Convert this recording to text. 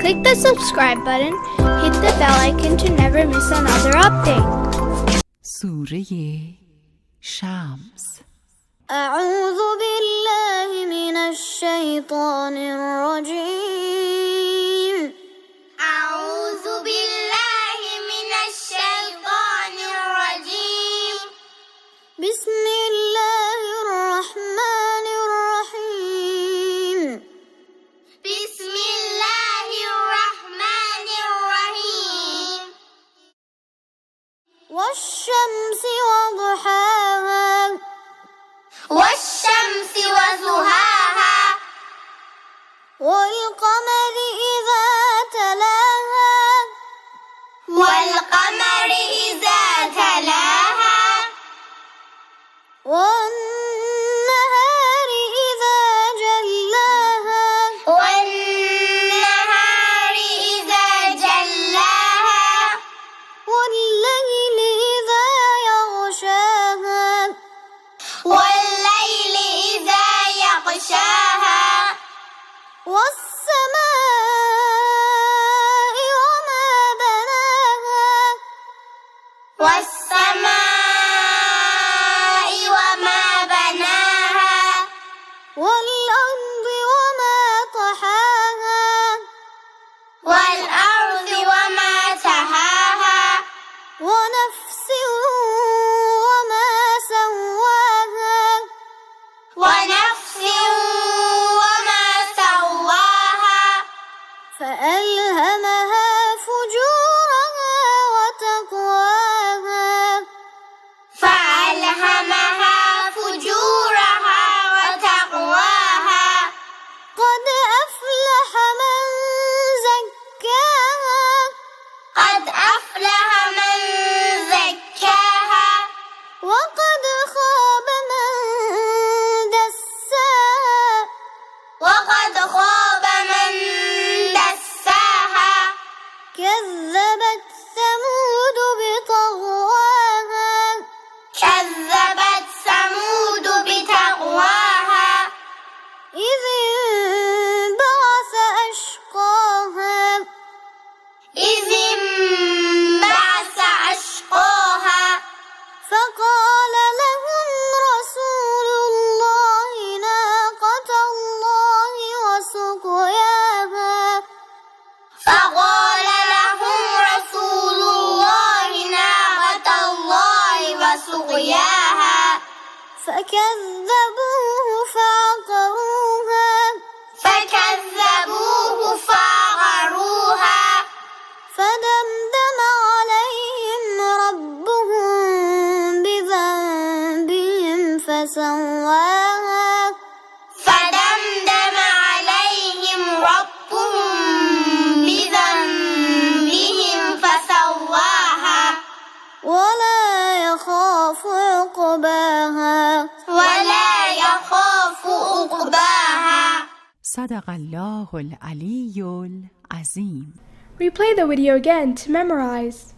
Click the subscribe button, hit the bell icon to never miss another update. سوره شمس. أعوذ بالله من الشيطان الرجيم. أعوذ بالله من الشيطان الرجيم. بسم الله الرحمن الرحيم. بسم الله الرحمن الرحيم. والشمس وضحاها والشمس وضحاها والقمر إذا تلاها والقمر إذا تلاها والنهار إذا جلاها والنهار إذا جلاها والليل إذا يغشاها والليل إذا يغشاها والسماء وما بناها والسماء وما بناها والأرض وما طحاها والأرض وما طحاها ونفس وما سواها ونفس وما سواها فألهمها فجورها وتقواها فألهمها فجورها وتقواها قد أفلح من زكاها قد أفلح من زكاها وقد خاب من دساها وقد خاب من دساها كذبت ثمود بطغواها كذبت ثمود بتقواها إذ انبعث أشقاها إذ انبعث أشقاها فقال لهم رسول الله ناقة الله وسقياها فقال لهم رسول الله ناقة الله وسقياها فكذبوه فعقروها فكذبوه فعقروها فدمدم عليهم ربهم بذنبهم فسواها فدمدم عليهم ربهم بذنبهم فسواها ولا يخاف عقباها ولا يخاف عقباها. صدق الله العلی العظیم. Replay the video again to memorize.